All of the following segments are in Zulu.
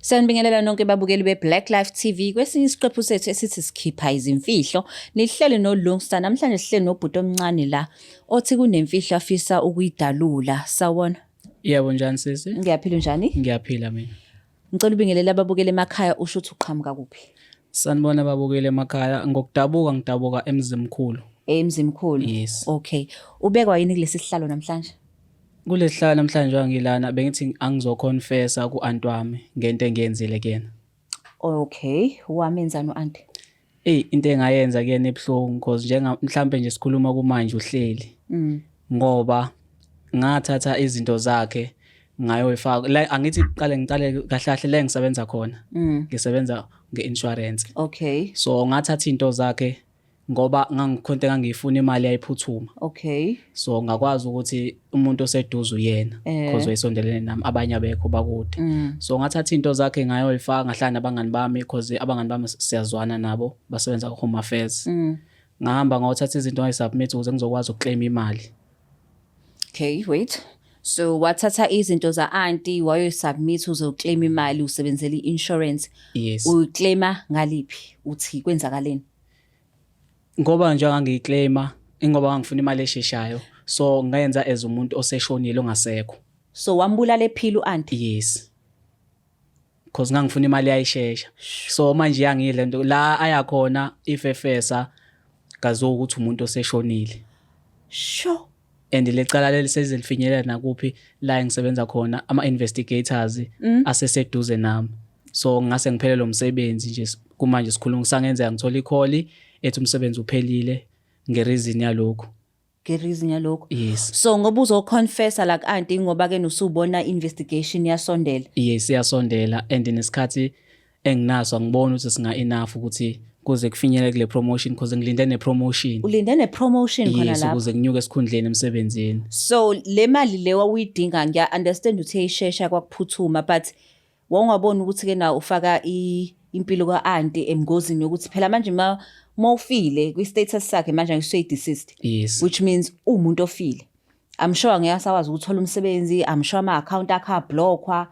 Sanibingelela nonke babukeli beBlaqlife TV kwesinye isiqephu sethu esithi sikhipha izimfihlo. Nihleli noLungsta, namhlanje sihleli nobhuti omncane la othi kunemfihlo afisa ukuyidalula. Sawona. Yebo njani sisi? Ngiyaphila njani? Ngiyaphila mina. Ngicela ubingelele ababukeli emakhaya usho ukuthi uqhamuka kuphi? Sanibona babukeli emakhaya, ngidabuka eMzimkhulu. eMzimkhulu. Yes. Okay. Ubekwa yini kulesi sihlalo namhlanje? Kulesihlalo namhlanje wangilana bengithi angizoconfessa ku-anti wami ngento engiyenzile kuyena. Okay, wamenzani u-anti? Into engayenza kuyena ebuhlungu because mhlambe nje sikhuluma kumanje uhleli. Ngoba ngathatha izinto zakhe ngayoyifaka la, angithi ngicale kahle la engisebenza khona. Ngisebenza nge-insurance. Okay. So ngathatha into zakhe ngoba ngangifuna imali ayiphuthuma. Okay. So ngakwazi ukuthi umuntu oseduze uyena because wayesondelene nami, abanye abekho bakude. So ngathatha into zakhe ngayoyifaka ngahlala nabangani bami because abangani bami siyazwana nabo, basebenza ku-home affairs. Ngahamba ngawuthatha izinto ngayisubmit ukuze ngizokwazi ukuclaim imali. Okay, wait. So wathatha izinto za-anti wayoyisubmit uzoclaim imali usebenzela i-insurance. Yes. Uyiclaima ngaliphi? Uthi kwenzakaleni? Ngoba nje ngangiyiclaima ingoba ngangifuna imali esheshayo, so ngayenza as umuntu oseshonile ongasekho. So wambulala ephila u-anti? Yes. Because ngangifuna imali ayishesha. So manje yangile nto la ayakhona ifefesa kazokuthi umuntu oseshonile. Sure. And lecala lelisezifinyelela nakuphi la engisebenza khona ama-investigators aseseduze nami. So ngase ngiphelele umsebenzi nje kumanje sikhuluma kusangenzeka ngithola ikholi ethi umsebenzi uphelile ngereason yalokho. Ngereason yalokho? Yes. So ngoba uzoconfessa la ku-anti ngoba ke usubona investigation yasondela? Yes, iyasondela and nesikhathi enginaso ngibona ukuthi singa enough ukuthi kuze kufinyelele kule promotion because ngilinde nepromotion. Ulinde nepromotion khona lapho? Yes, kuze nginyuke esikhundleni emsebenzini. So le mali le wawuyidinga ngiya-understand ukuthi eyishesha kwakuphuthuma, but wawungaboni ukuthi ke na ufaka impilo ka-anti emngozini yokuthi phela manje ma ufile kwi-status sakhe manje ngisey-deceased. Yes. Which means umuntu ofile. I'm sure ngeke asakwazi ukuthola umsebenzi, I'm sure ama-account akhe ablockwa.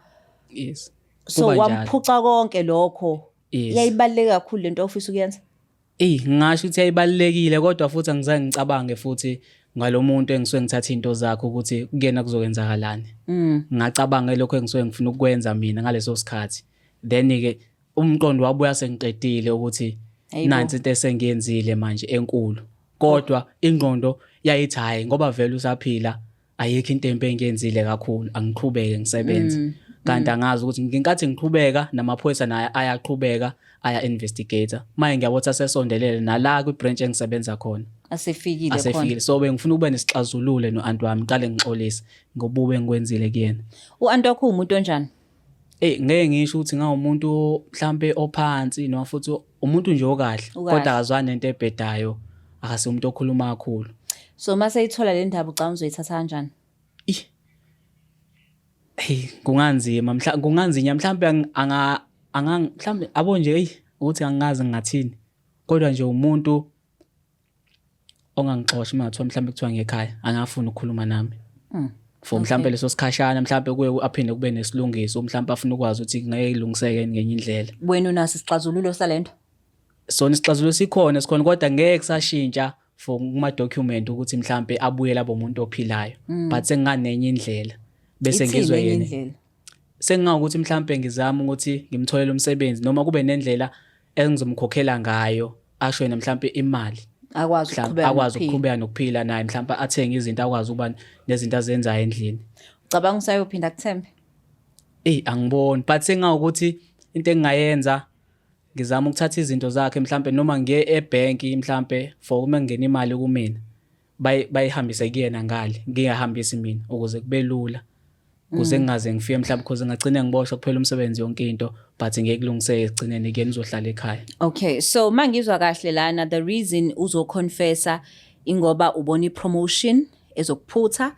Yes. So wamphuca konke lokho. Yes. Yayibaluleke kakhulu lento ofisa ukuyenza? Ngasho ukuthi yayibalulekile kodwa futhi angizange ngicabange futhi ngalo muntu engisuke ngithatha into zakhe ukuthi kuyena kuzokwenzakalani. Ngacabanga lokho engisuke ngifuna ukwenza mina ngaleso sikhathi. Then ke umqondo wabuya sengiqedile ukuthi nansi into esengiyenzile manje enkulu. Kodwa ingqondo yayithi hayi ngoba vele usaphila ayikho into empe engiyenzile kakhulu, angiqhubeke ngisebenze. Kanti angazi ukuthi nginkathi ngiqhubeka namaphoyisa naye ayaqhubeka aya-investigator. Manje ngiyabona sesondelele nala kwi-branch engisebenza khona. Asefikile khona. So bengifuna ukube nesixazululo no-anti wami, qale ngixolise ngobube engikwenzile kuyena. U-anti wakho umuntu onjani? Ngeke ngisho ukuthi ngawumuntu mhlambe ophansi noma futhi umuntu nje okahle kodwa akazwani nento ebhedayo, akase umuntu okhuluma kakhulu. So mase ithola le ndaba ucanga uzoyithatha kanjani? Kunganzima mhlambe mhlambe abo nje ukuthi angazi ngathini, kodwa nje umuntu ongangixoshi mathiwa mhlambe kuthiwa ngekhaya angafuni ukukhuluma nami. For mhlambe leso sikhashana mhlambe kuye aphinde kube nesilungiso mhlambe afuna ukwazi ukuthi ngeke ilungiseke ngenye indlela. Wena unaso isixazululo salento? Sona isixazululo sikhona kodwa ngeke kusashintsha for kuma document ukuthi mhlambe abuye labo umuntu ophilayo, but senganenye indlela bese ngizwe yena. Sengingakuthi mhlambe ngizama ukuthi ngimtholele umsebenzi noma kube nendlela engizomkhokhela ngayo asho yena mhlambe imali akwazi ukuqhubeka nokuphila naye, mhlambe athenge izinto akwazi ukuba nezinto azenzayo endlini. Ucabanga usayophinda kuthembe? Angiboni, but sengawukuthi into engingayenza ngizama ukuthatha izinto zakhe mhlambe noma ngiye ebank mhlambe for uma ngena imali kumina bayihambise kuyena ngale, ngingahambisi mina ukuze kube lula. Kuze ngingaze ngifike mhlawumbe because ngagcina ngiboshwa kuphela umsebenzi yonke into, but ngeke kulungiseke egcineni kuyena uzohlala ekhaya. Okay, so mangizwa kahle lana the reason uzoconfessa ingoba ubona ipromotion ezokuphutha,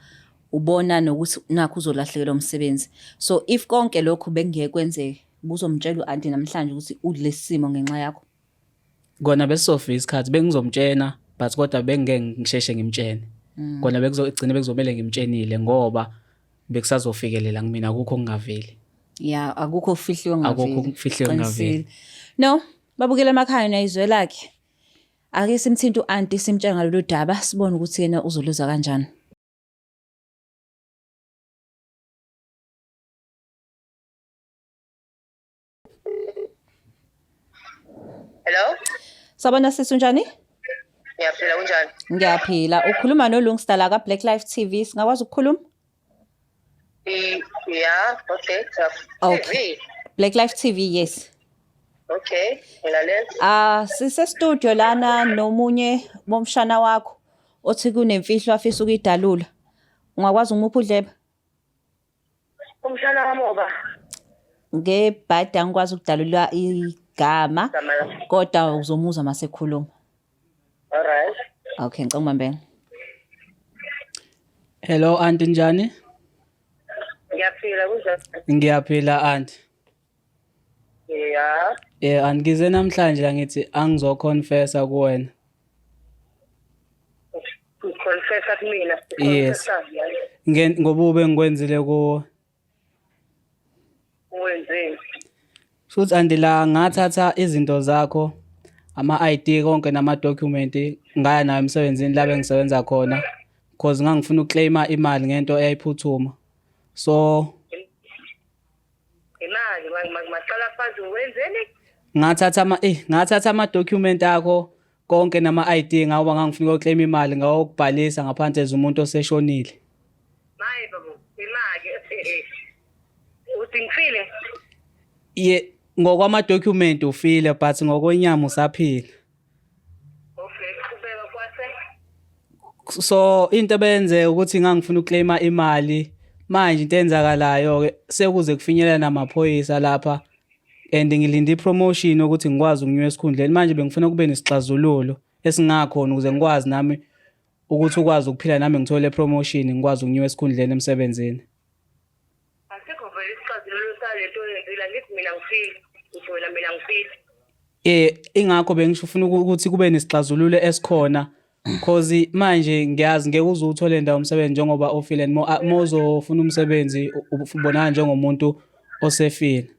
ubona nokuthi nakho uzolahlekelwa umsebenzi. So if konke lokho bengeke kwenzeke buzomtshela u-anti namhlanje ukuthi ulesimo ngenxa yakho? Kona besizofika isikhathi bengizomtshena, but kodwa bengeke ngisheshe ngimtshene. Kona bekuzomele ngimtshenile ngoba bekusazofikelela kumina akukho kungaveli. Yeah, akukho okufihliwe ngavile. Akukho okufihliwe ngavile. Qinisile. No, babukela emakhaya nayizwe lakhe. Ake simthinta u-auntie simtshela ngalolu daba sibone ukuthi yena uzoluza kanjani. Hello? Sabona sisi unjani? Ngiyaphila kunjani? Ngiyaphila. Ukhuluma noLungstar ka Blaqlife TV. Singakwazi ukukhuluma? Yeah, okay. Okay. TV. Blaqlife TV, yes. Okay. Ngilalela. Sise studio lana nomunye bomshana wakho othi kunemfihlo afisa ukuyidalula. Ungakwazi umupha udlebe? Umshana kamoba. Ngebhadi angikwazi ukudalula igama kodwa uzomuzwa mase khuluma. Alright. Okay, ngicela umbambele. Hello auntie njani? Ngiyaphila kunjani? Ngiyaphila auntie. Yeah. Angize namhlanje la ngithi angizoconfessa kuwena. Confessa kumina. Yes. Ngobube ngikwenzile kuwe. Wenzeni? Futhi andila ngathatha izinto zakho ama-ID konke nama-document ngaya nayo emsebenzini la bengisebenza khona because ngangifuna ukuclaima imali ngento eyayiphuthuma. So Imali maqala phansi wenzeni? Ngathatha ama-document akho konke nama-ID ngawa ngangifuna ukuclaim imali ngawokubhalisa ngaphansi umuntu oseshonile. Maye babu, imali. Uthi ngifile? Ngokwama-document ufile but ngokwenyama usaphila. Okay, kubeka kwase. So into benze ukuthi ngangifuna ukuclaima imali manje into enzakalayo ke sekuze kufinyelela namaphoyisa lapha and ngilinde ipromotion ukuthi ngikwazi ukunywa esikhundleni manje bengifuna kube nesixazululo esingakhona ukuze ngikwazi nami ukuthi ukwazi ukuphila nami ngithole promotion ngikwazi ukunywa esikhundleni emsebenzini. Asikho vele isixazululo salento yenzila ngithi mina ngifile. Uthi wena mina ngifile. Ingakho bengifuna ukuthi kube nesixazululo esikhona because manje ngiyazi ngeke uzuthole indawo umsebenzi njengoba ofile mozofuna umsebenzi ubonakala njengomuntu osefile.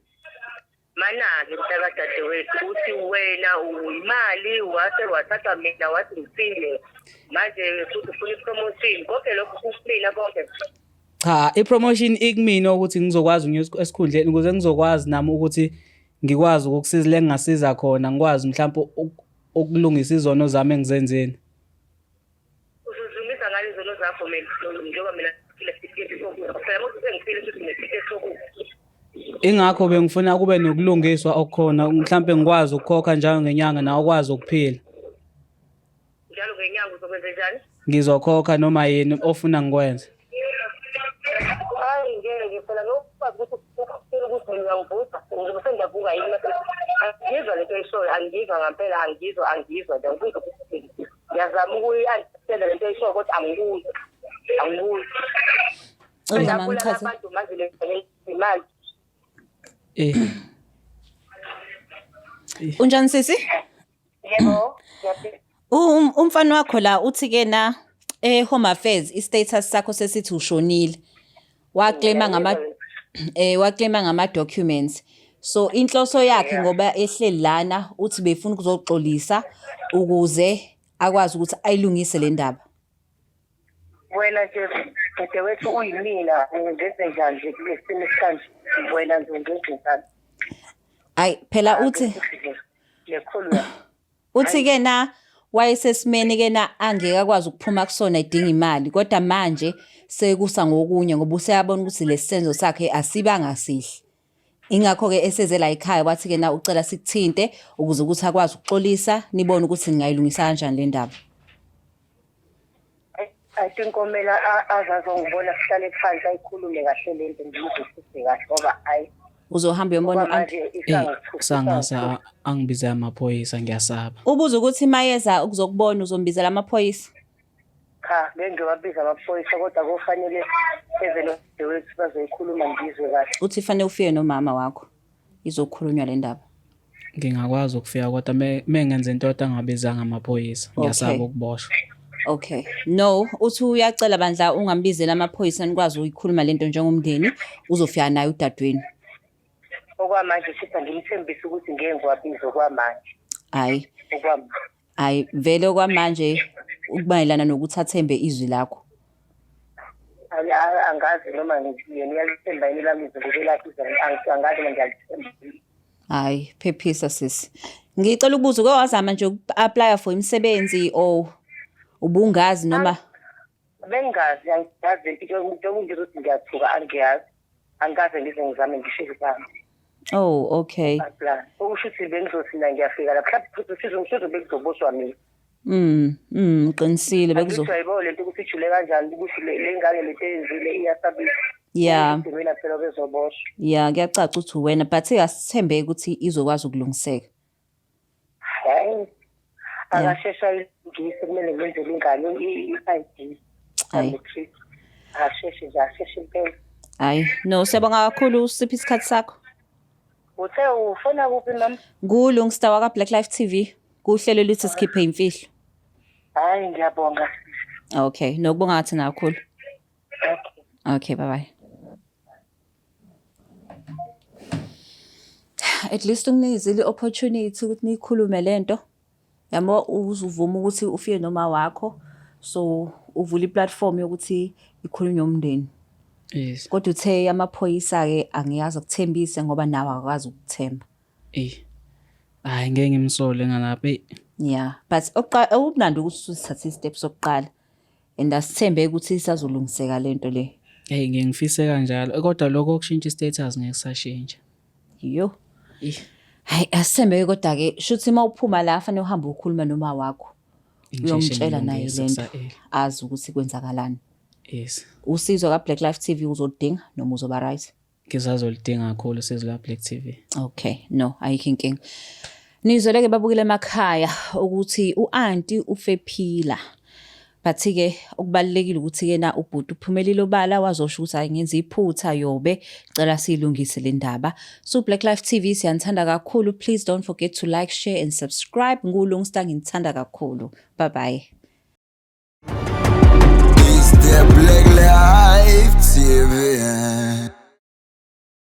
Mana-ke mntakadadewethu uthi wena uyimali wase wathatha mina wathi ngifile manje futhi ufuna ipromotion konke lokho kumina konke. Cha, ipromotion ikumina ukuthi ngizokwazi ukunywa esikhundleni ukuze ngizokwazi nami ukuthi ngikwazi ukukusiza le ngasiza khona ngikwazi mhlawumbe ukulungisa izono zami engizenzeni. Uzuzumisa ngale izono zakho mina njengoba mina ngifile phela ukuthi sengifile futhi ngifile soku. Ingakho bengifuna kube nokulungiswa okukhona mhlawumbe ngikwazi ukukhokha njalo ngenyanga nawe ukwazi ukuphila. Njalo ngenyanga uzokwenza njani? Ngizokhokha noma yini ofuna ngikwenze. Hayi ngeke phela lokwazi ukuthi ngiyangivusa ngizobe ngiyavuka yini mase angizwa lento eshoyo angizwa ngempela angizwa nje ukuthi ngiyazama ukuyi-understand lento eshoyo kodwa angikuyi. Abantu manje le imali. Unjani sisi? Yebo, Umfana wakho la uthi ke na Home Affairs istatus sakho sesithi ushonile. Waclaima ngama documents. So inhloso yakhe ngoba ehleli lana uthi befuna ukuzoxolisa ukuze akwazi ukuthi ayilungise le ndaba. wena nje dadewethu uyimina ngenze njani nje kulesimo esikanje wena nje ngenze njani? Ayi phela uthi lekhulwa uthi ke na wayesesimeni ke na angeke akwazi ukuphuma kusona idinga imali kodwa manje sekusa ngokunye ngoba useyabona ukuthi lesenzo sakhe asibanga sihle. Ingakho ke eseze la ekhaya wathi ke na ucela sikuthinte ukuze ukuthi akwazi ukuxolisa nibone ukuthi ningayilungisa kanjani le ndaba. I think komela azazongibona sihlale phansi ayikhulume kahle lento ngizwisise kahle ngoba ayi Uzohamba uyobona sangasa angibiza amaphoyisa ngiyasaba. ubuza ukuthi mayeza ukuzokubona uzombizela amaphoyisa. cha bengiwabiza amaphoyisa kodwa kufanele ezelo dewethu bazoyikhuluma ngizwe kahle. Uthi fanele ufike nomama wakho izokhulunywa le ndaba. Ngingakwazi ukufika kodwa mengenze into angabizanga amaphoyisa ngiyasaba ukuboshwa. Okay. No, uthi uyacela bandla ungambizela amaphoyisa nikwazi ukuyikhuluma lento njengomndeni uzofika naye udadweni. okwamanje sitha ngimthembisa ukuthi ngeke ngiwabize okwamanje. Okwamanje. Hayi vele okwamanje ukubayelana nokuthi athembe izwi lakho. Angazi noma yena uyalithemba yini lami izwi lakhe angazi noma ngiyalithemba. Hayi phephisa sisi. Ngicela ukubuza uke wazama nje uku-apply for imisebenzi or ubungazi noma bengazi angiyazi impilo umuntu ukuthi ngiyathuka angiyazi. Angikaze ngize ngizame ngishilo sami. Oh okay. Okusho ukuthi bengizothi mina ngiyafika lapha mhlawumbe sizo bekuzoboshwa mina. Qinisile bekuzo. Ngiyayibona lento ukuthi ijule kanjani ukuthi le ngane lento eyenzile iyasabisa. Yeah. Mina phela bezoboshwa. Yeah, kuyacaca ukuthi wena but asithembeke ukuthi izokwazi ukulungiseka. Hayi. Akashesha ngise kumele ngenzele ingane i-ID. Hayi. Asheshe impela. Hayi, no siyabonga kakhulu usiphi isikhathi sakho. Uthe ufona kuphi mama? Ngulungstar waka Blaqlife TV. Kuhlelo lithi sikhiphe imfihlo. Hayi ngiyabonga. Okay, nokubonga ngathi nakhulu. Okay. Okay, bye bye. At least unginizile opportunity ukuthi nikhulume lento. Yabo uzuvuma ukuthi ufike noma wakho so uvula iplatform yokuthi ikhulunywe umndeni. Yes. Kodwa uthe amaphoyisa ke angiyazi ukuthembisa ngoba nawe akwazi ukuthemba. Hayi ngeke ngimsole ngalapha. Yeah, but okumnandi ukuthi usithathe step sokuqala. And asithembe ukuthi isazolungiseka lento le. Hey ngeke ngifise kanjalo kodwa lokho okushintsha istatus ngeke sashintsha. Yo. Hayi asithembe kodwa ke shuthi mawuphuma la afanele uhambe ukhuluma noma wakho. Uyomtshela naye lento. Azi ukuthi kwenzakalani. Yes. Usizo ka Blaqlife TV uzodinga noma uzoba right. Ngizazolidinga kakhulu usizo la Black TV. Okay, no, ayikho inkinga. Nizoleke babukile emakhaya ukuthi uanti ufephila. But ke okubalekile ukuthi ke na ubhuti uphumelele obala wazosho ukuthi ayingenza iphutha yobe cela silungise le ndaba. So Blaqlife TV siyanthanda kakhulu. Please don't forget to like, share and subscribe. Ngulungstar ngithanda kakhulu. Bye bye. It's the Blaqlife TV.